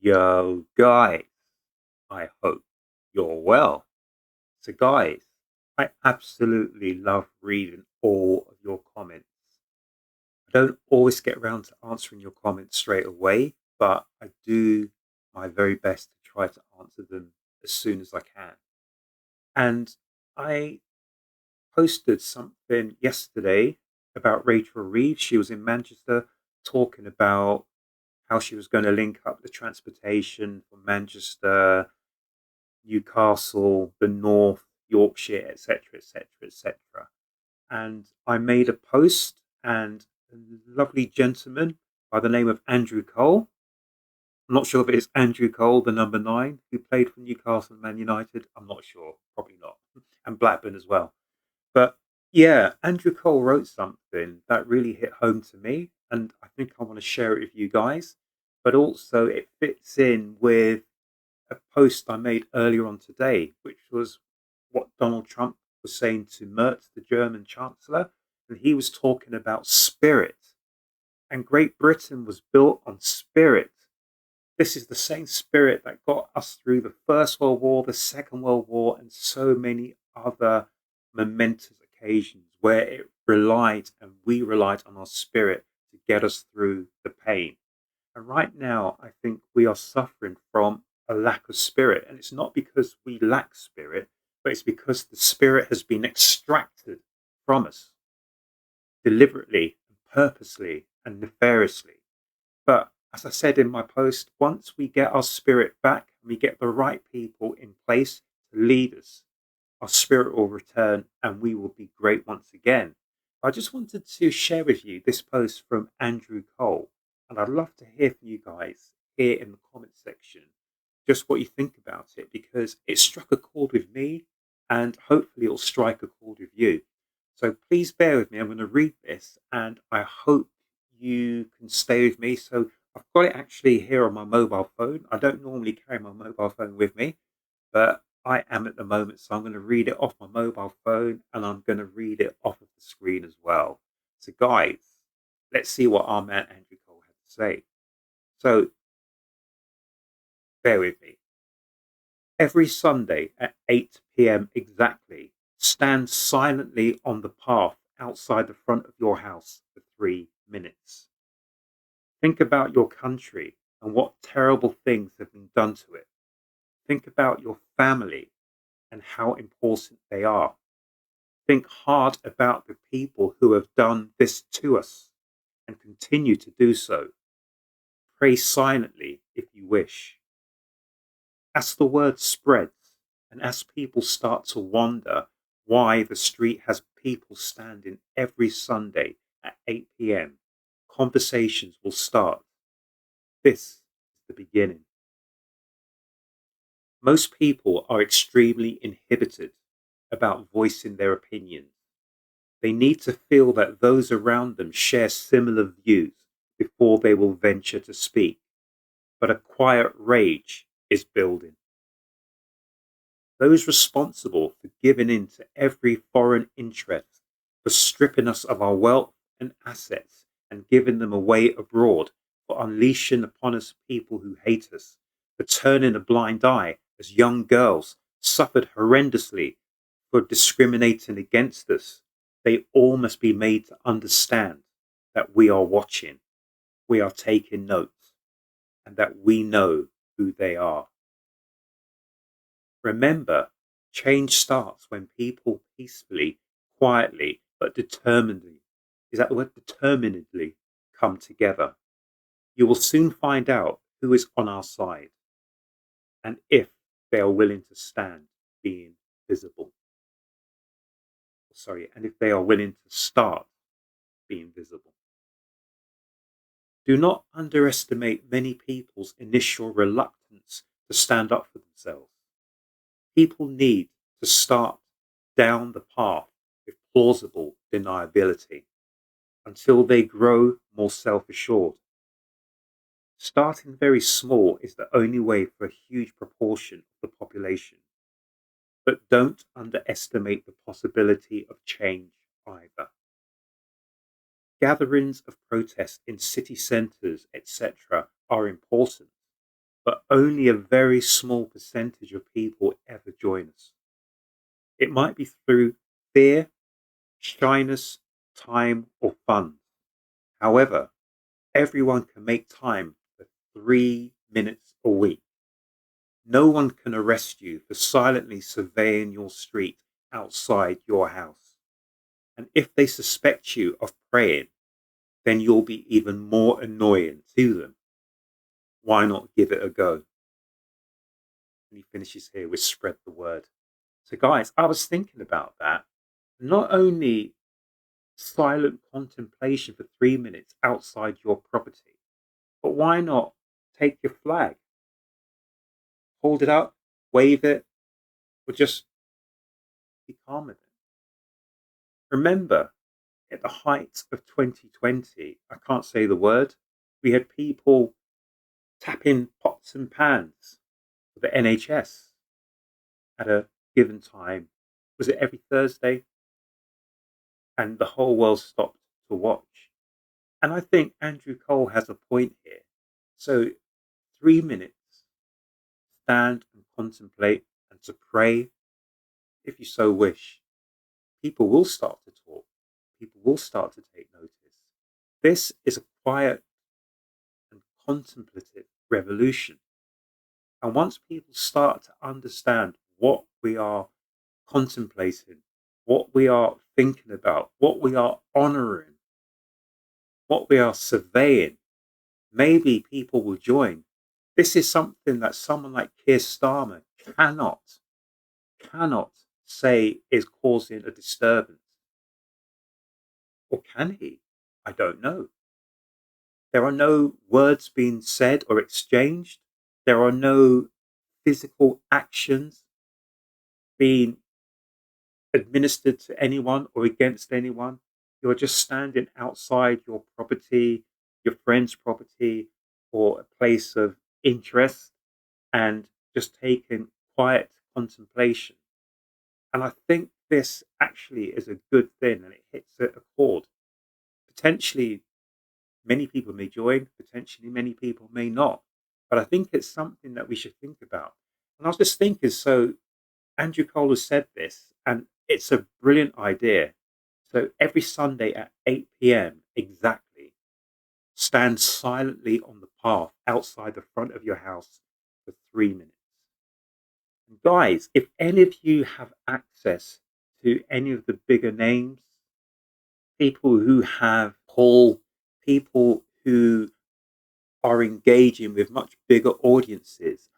Yo, guys, I hope you're well. So, guys, I absolutely love reading all of your comments. I don't always get around to answering your comments straight away, but I do my very best to try to answer them as soon as I can. And I posted something yesterday about Rachel Reeves. She was in Manchester talking about how she was going to link up the transportation from Manchester, Newcastle, the North, Yorkshire, etc., etc., etc. And I made a post, and a lovely gentleman by the name of Andrew Cole. I'm not sure if it's Andrew Cole, the number nine, who played for Newcastle and Man United. I'm not sure, probably not, and Blackburn as well. But yeah, Andrew Cole wrote something that really hit home to me, and I think I want to share it with you guys. But also, it fits in with a post I made earlier on today, which was what Donald Trump was saying to Merz, the German Chancellor. And he was talking about spirit. And Great Britain was built on spirit. This is the same spirit that got us through the First World War, the Second World War, and so many other momentous occasions where it relied and we relied on our spirit to get us through the pain. And right now, I think we are suffering from a lack of spirit. And it's not because we lack spirit, but it's because the spirit has been extracted from us deliberately, purposely, and nefariously. But as I said in my post, once we get our spirit back and we get the right people in place to lead us, our spirit will return and we will be great once again. I just wanted to share with you this post from Andrew Cole, and I'd love to hear from you guys here in the comment section just what you think about it, because it struck a chord with me and hopefully it'll strike a chord with you. So please bear with me. I'm going to read this and I hope you can stay with me. So I've got it actually here on my mobile phone. I don't normally carry my mobile phone with me, but I am at the moment. So I'm going to read it off my mobile phone and I'm going to read it off of the screen as well. So, guys, let's see what our man Andrew Cole had to say. So, bear with me. Every Sunday at 8 p.m. exactly, stand silently on the path outside the front of your house for 3 minutes. Think about your country and what terrible things have been done to it. Think about your family and how important they are. Think hard about the people who have done this to us and continue to do so. Pray silently if you wish. As the word spreads and as people start to wonder why the street has people standing every Sunday at 8 p.m., conversations will start. This is the beginning. Most people are extremely inhibited about voicing their opinions. They need to feel that those around them share similar views before they will venture to speak. But a quiet rage is building. Those responsible for giving in to every foreign interest, for stripping us of our wealth and assets and giving them away abroad, for unleashing upon us people who hate us, for turning a blind eye as young girls suffered horrendously for discriminating against us. They all must be made to understand that we are watching, we are taking notes, and that we know who they are. Remember, change starts when people peacefully, quietly, but determinedly, is that the word determinedly, come together. You will soon find out who is on our side and if they are willing to stand being visible. Sorry, and if they are willing to start being visible. Do not underestimate many people's initial reluctance to stand up for themselves. People need to start down the path with plausible deniability until they grow more self assured. Starting very small is the only way for a huge proportion of the population. But don't underestimate the possibility of change either. Gatherings of protest in city centres, etc., are important, but only a very small percentage of people ever join us. It might be through fear, shyness, time, or fun. However, everyone can make time for 3 minutes a week. No one can arrest you for silently surveying your street outside your house. And if they suspect you of praying, then you'll be even more annoying to them. Why not give it a go? And he finishes here with spread the word. So, guys, I was thinking about that. Not only silent contemplation for 3 minutes outside your property, but why not take your flag, hold it up, wave it, or just be calm with it? Remember, at the height of 2020, I can't say the word, we had people tapping pots and pans for the NHS at a given time. Was it every Thursday? And the whole world stopped to watch. And I think Andrew Cole has a point here. So 3 minutes, stand and contemplate and to pray, if you so wish. People will start to talk. People will start to take notice. This is a quiet and contemplative revolution. And once people start to understand what we are contemplating, what we are thinking about, what we are honoring, what we are surveying, maybe people will join. This is something that someone like Keir Starmer cannot say is causing a disturbance. Or can he? I don't know. There are no words being said or exchanged. There are no physical actions being administered to anyone or against anyone. You're just standing outside your property, your friend's property, or a place of interest and just taking quiet contemplation. And I think this actually is a good thing and it hits a chord. Potentially, many people may join, potentially, many people may not. But I think it's something that we should think about. And I was just thinking, so Andrew Cole has said this, and it's a brilliant idea. So every Sunday at 8 p.m. exactly, stand silently on the path outside the front of your house for 3 minutes. And guys, if any of you have access to any of the bigger names, people who have pull, people who are engaging with much bigger audiences,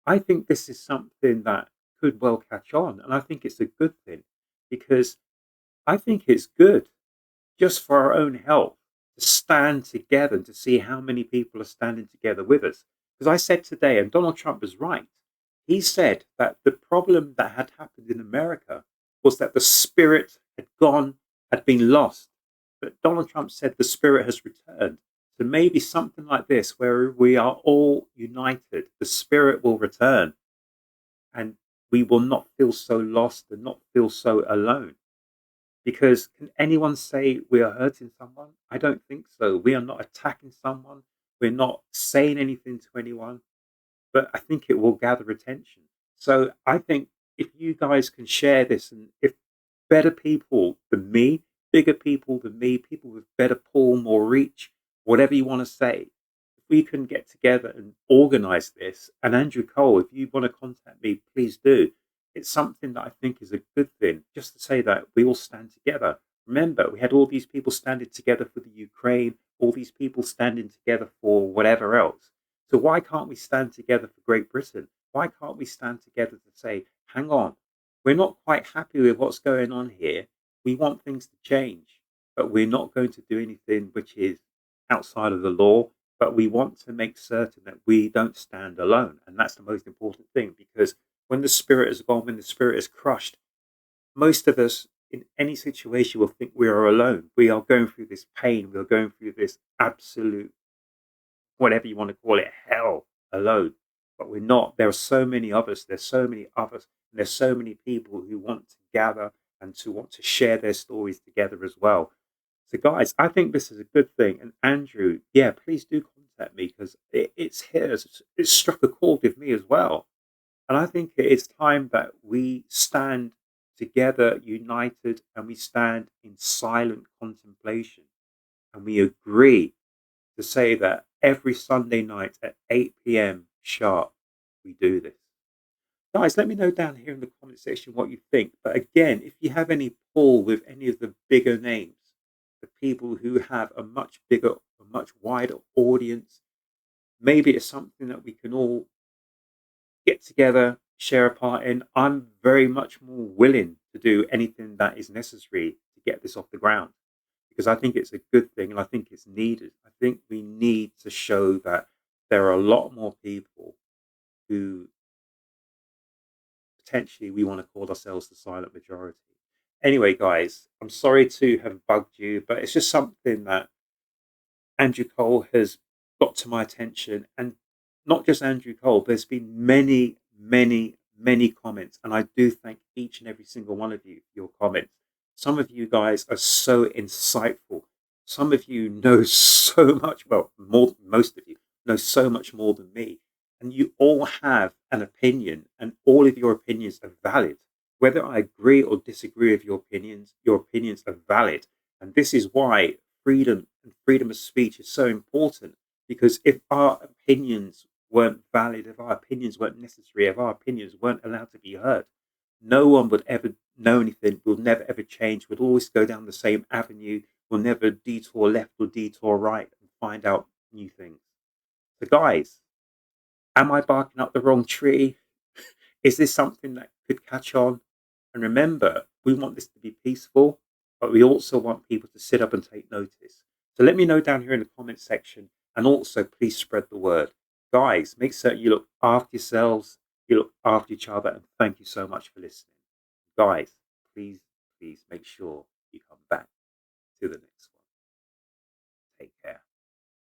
I think this is something that could well catch on. And I think it's a good thing because I think it's good just for our own health to stand together and to see how many people are standing together with us. Because I said today, and Donald Trump was right, he said that the problem that had happened in America was that the spirit had gone, had been lost. But Donald Trump said the spirit has returned. So maybe something like this, where we are all united, the spirit will return and we will not feel so lost and not feel so alone. Because can anyone say we are hurting someone? I don't think so. We are not attacking someone. We're not saying anything to anyone, but I think it will gather attention. So I think if you guys can share this and if better people than me, bigger people than me, people with better pull, more reach, whatever you want to say, if we can get together and organize this, and Andrew Cole, if you want to contact me, please do. It's something that I think is a good thing, just to say that we all stand together. Remember, we had all these people standing together for the Ukraine, all these people standing together for whatever else. So why can't we stand together for Great Britain? Why can't we stand together to say, hang on, we're not quite happy with what's going on here. We want things to change, but we're not going to do anything which is outside of the law. But we want to make certain that we don't stand alone. And that's the most important thing because when the spirit is gone, when the spirit is crushed, most of us in any situation will think we are alone. We are going through this pain. We are going through this absolute, whatever you want to call it, hell alone. But we're not. There are so many of us. There's so many of us. And there's so many people who want to gather and to want to share their stories together as well. So, guys, I think this is a good thing. And Andrew, yeah, please do contact me because it's here. It's struck a chord with me as well. And I think it is time that we stand together, united, and we stand in silent contemplation. And we agree to say that every Sunday night at 8 p.m. sharp, we do this. Guys, let me know down here in the comment section what you think. But again, if you have any pull with any of the bigger names, the people who have a much bigger, a much wider audience, maybe it's something that we can all get together, share a part in. I'm very much more willing to do anything that is necessary to get this off the ground because I think it's a good thing and I think it's needed. I think we need to show that there are a lot more people who potentially we want to call ourselves the silent majority. Anyway, guys, I'm sorry to have bugged you, but it's just something that Andrew Cole has got to my attention. And not just Andrew Cole, there's been many, many, many comments. And I do thank each and every single one of you for your comments. Some of you guys are so insightful. Some of you know so much, well, more, most of you know so much more than me. And you all have an opinion, and all of your opinions are valid. Whether I agree or disagree with your opinions are valid. And this is why freedom and freedom of speech is so important because if our opinions weren't valid, if our opinions weren't necessary, if our opinions weren't allowed to be heard, no one would ever know anything, will never ever change, would always go down the same avenue, will never detour left or detour right and find out new things. So, guys, am I barking up the wrong tree? Is this something that could catch on? And remember, we want this to be peaceful, but we also want people to sit up and take notice. So let me know down here in the comment section. And also, please spread the word. Guys, make certain you look after yourselves, you look after each other, and thank you so much for listening. Guys, please, please make sure you come back to the next one.